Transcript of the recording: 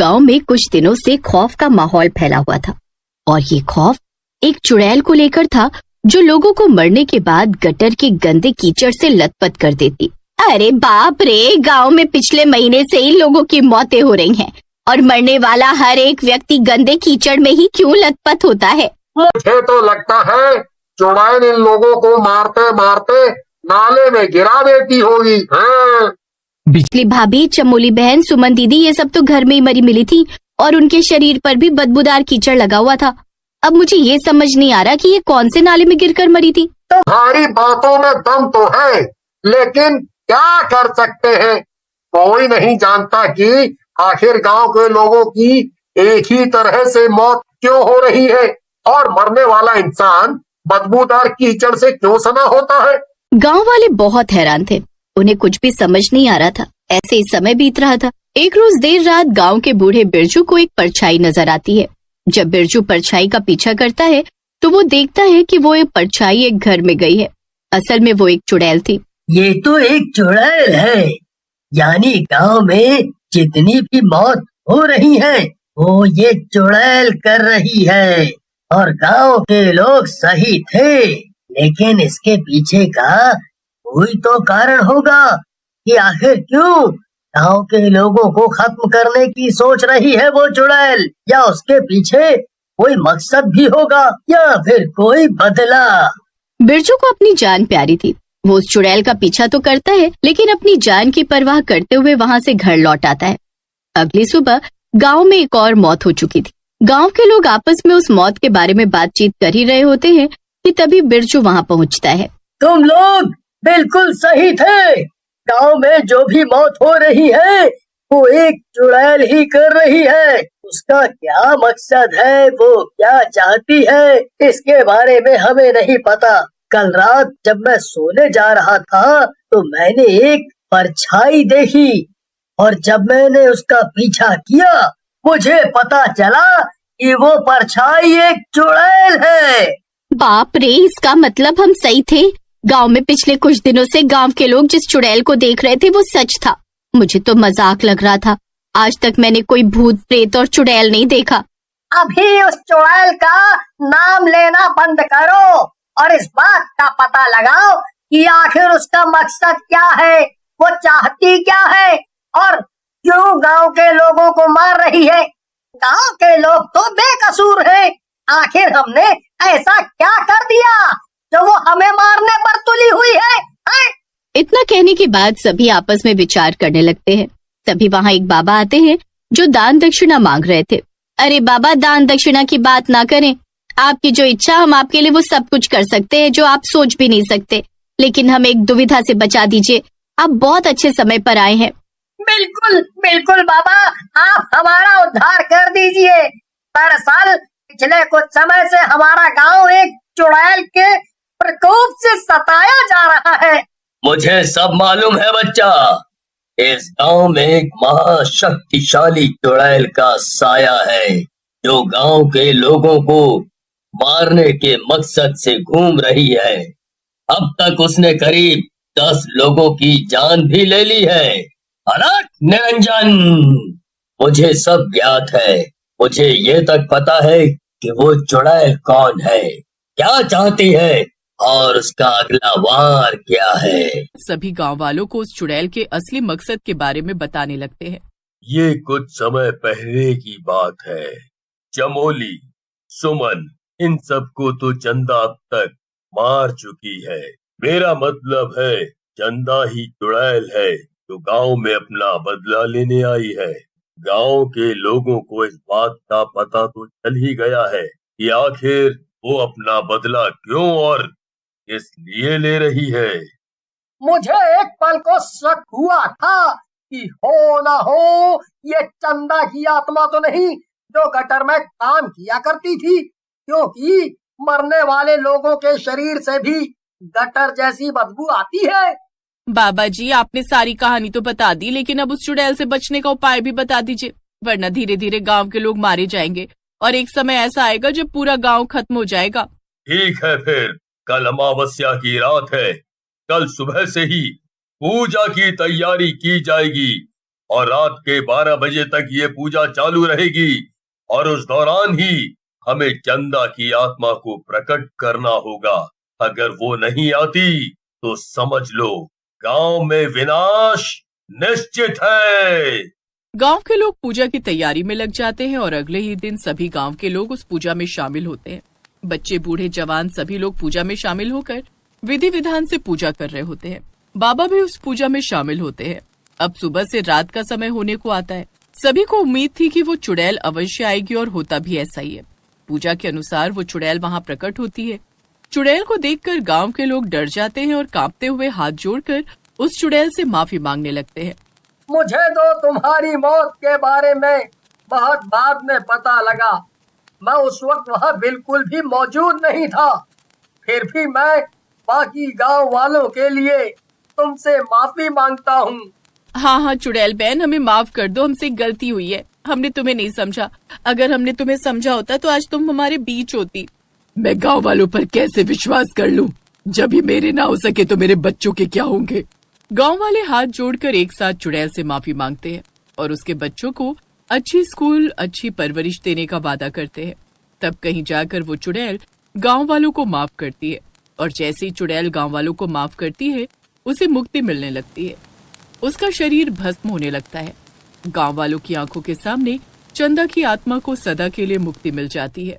गांव में कुछ दिनों से खौफ का माहौल फैला हुआ था और ये खौफ एक चुड़ैल को लेकर था जो लोगों को मरने के बाद गटर के गंदे कीचड़ से लथपथ कर देती। अरे बाप रे, गांव में पिछले महीने से ही लोगों की मौतें हो रही हैं और मरने वाला हर एक व्यक्ति गंदे कीचड़ में ही क्यों लथपथ होता है। मुझे तो लगता है चुड़ैल इन लोगों को मारते मारते नाले में गिरा देती होगी। हाँ। बिजली भाभी, चमोली बहन, सुमन दीदी ये सब तो घर में ही मरी मिली थी और उनके शरीर पर भी बदबूदार कीचड़ लगा हुआ था। अब मुझे ये समझ नहीं आ रहा कि ये कौन से नाले में गिरकर मरी थी। तुम्हारी बातों में दम तो है, लेकिन क्या कर सकते हैं, कोई नहीं जानता कि आखिर गांव के लोगों की एक ही तरह से मौत क्यों हो रही है और मरने वाला इंसान बदबूदार कीचड़ से क्यों सना होता है। गांव वाले बहुत हैरान थे, उन्हें कुछ भी समझ नहीं आ रहा था। ऐसे ही समय बीत रहा था। एक रोज देर रात गांव के बूढ़े बिरजू को एक परछाई नजर आती है। जब बिरजू परछाई का पीछा करता है तो वो देखता है कि वो एक परछाई एक घर में गई है। असल में वो एक चुड़ैल थी। ये तो एक चुड़ैल है, यानी गांव में जितनी भी मौत हो रही है वो ये चुड़ैल कर रही है। और गांव के लोग सही थे, लेकिन इसके पीछे का कोई तो कारण होगा कि आखिर क्यों गांव के लोगों को खत्म करने की सोच रही है वो चुड़ैल, या उसके पीछे कोई मकसद भी होगा या फिर कोई बदला। बिरजू को अपनी जान प्यारी थी। वो उस चुड़ैल का पीछा तो करता है लेकिन अपनी जान की परवाह करते हुए वहाँ से घर लौट आता है। अगली सुबह गांव में एक और मौत हो चुकी थी। गांव के लोग आपस में उस मौत के बारे में बातचीत कर ही रहे होते हैं कि तभी बिरजू वहाँ पहुँचता है। तुम लोग बिल्कुल सही थे, गांव में जो भी मौत हो रही है वो एक चुड़ैल ही कर रही है। उसका क्या मकसद है, वो क्या चाहती है, इसके बारे में हमें नहीं पता। कल रात जब मैं सोने जा रहा था तो मैंने एक परछाई देखी और जब मैंने उसका पीछा किया मुझे पता चला कि वो परछाई एक चुड़ैल है। बाप रे, इसका मतलब हम सही थे। गांव में पिछले कुछ दिनों से गांव के लोग जिस चुड़ैल को देख रहे थे वो सच था। मुझे तो मजाक लग रहा था। आज तक मैंने कोई भूत प्रेत और चुड़ैल नहीं देखा। अभी उस चुड़ैल का नाम लेना बंद करो और इस बात का पता लगाओ कि आखिर उसका मकसद क्या है, वो चाहती क्या है और क्यों गांव के लोगों को मार रही है। गांव के लोग तो बेकसूर हैं, आखिर हमने ऐसा क्या कर दिया जो वो हमें मारने पर तुली हुई है? इतना कहने के बाद सभी आपस में विचार करने लगते हैं। तभी वहाँ एक बाबा आते हैं जो दान दक्षिणा मांग रहे थे। अरे बाबा, दान दक्षिणा की बात ना करें, आपकी जो इच्छा, हम आपके लिए वो सब कुछ कर सकते हैं जो आप सोच भी नहीं सकते, लेकिन हमें एक दुविधा से बचा दीजिए। आप बहुत अच्छे समय पर आए हैं। बिल्कुल बिल्कुल बाबा, आप हमारा उद्धार कर दीजिए। दरअसल पिछले कुछ समय से हमारा गांव एक चुड़ैल के प्रकोप से सताया जा रहा है। मुझे सब मालूम है बच्चा, इस गांव में एक महाशक्तिशाली चुड़ैल का साया है जो गांव के लोगों को मारने के मकसद से घूम रही है। अब तक उसने करीब 10 लोगों की जान भी ले ली है। अलग निरंजन, मुझे सब ज्ञात है। मुझे ये तक पता है कि वो चुड़ैल कौन है, क्या चाहती है और उसका अगला वार क्या है। सभी गांव वालों को उस चुड़ैल के असली मकसद के बारे में बताने लगते हैं। ये कुछ समय पहले की बात है। चमोली, सुमन, इन सबको तो चंदा अब तक मार चुकी है। मेरा मतलब है चंदा ही चुड़ैल है जो गांव में अपना बदला लेने आई है। गांव के लोगों को इस बात का पता तो चल ही गया है कि आखिर वो अपना बदला क्यों और किस लिए ले रही है। मुझे एक पल को शक हुआ था कि हो ना हो ये चंदा की आत्मा तो नहीं जो गटर में काम किया करती थी, क्योंकि मरने वाले लोगों के शरीर से भी गटर जैसी बदबू आती है। बाबा जी, आपने सारी कहानी तो बता दी, लेकिन अब उस चुड़ैल से बचने का उपाय भी बता दीजिए, वरना धीरे धीरे गांव के लोग मारे जाएंगे और एक समय ऐसा आएगा जब पूरा गांव खत्म हो जाएगा। ठीक है, फिर कल अमावस्या की रात है। कल सुबह से ही पूजा की तैयारी की जाएगी और रात के 12 बजे तक ये पूजा चालू रहेगी और उस दौरान ही हमें चंदा की आत्मा को प्रकट करना होगा। अगर वो नहीं आती तो समझ लो गांव में विनाश निश्चित है। गांव के लोग पूजा की तैयारी में लग जाते हैं और अगले ही दिन सभी गांव के लोग उस पूजा में शामिल होते हैं। बच्चे बूढ़े जवान सभी लोग पूजा में शामिल होकर विधि विधान से पूजा कर रहे होते हैं। बाबा भी उस पूजा में शामिल होते हैं। अब सुबह से रात का समय होने को आता है। सभी को उम्मीद थी कि वो चुड़ैल अवश्य आएगी और होता भी ऐसा ही है। पूजा के अनुसार वो चुड़ैल वहां प्रकट होती है। चुड़ैल को देखकर गांव के लोग डर जाते हैं और कांपते हुए हाथ जोड़कर उस चुड़ैल से माफी मांगने लगते हैं। मुझे तो तुम्हारी मौत के बारे में बहुत बाद में पता लगा। मैं उस वक्त वहाँ बिल्कुल भी मौजूद नहीं था। फिर भी मैं बाकी गांव वालों के लिए तुमसे माफी मांगता हूँ। हाँ चुड़ैल बहन, हमें माफ कर दो, हमसे गलती हुई है। हमने तुम्हें नहीं समझा। अगर हमने तुम्हें समझा होता तो आज तुम हमारे बीच होती। मैं गांव वालों पर कैसे विश्वास कर लूं? जब ये मेरे ना हो सके तो मेरे बच्चों के क्या होंगे? गांव वाले हाथ जोड़कर एक साथ चुड़ैल से माफी मांगते हैं और उसके बच्चों को अच्छी स्कूल, अच्छी परवरिश देने का वादा करते हैं। तब कहीं जाकर वो चुड़ैल गांव वालों को माफ करती है और जैसे ही चुड़ैल गांव वालों को माफ करती है उसे मुक्ति मिलने लगती है। उसका शरीर भस्म होने लगता है। गांव वालों की आंखों के सामने चंदा की आत्मा को सदा के लिए मुक्ति मिल जाती है।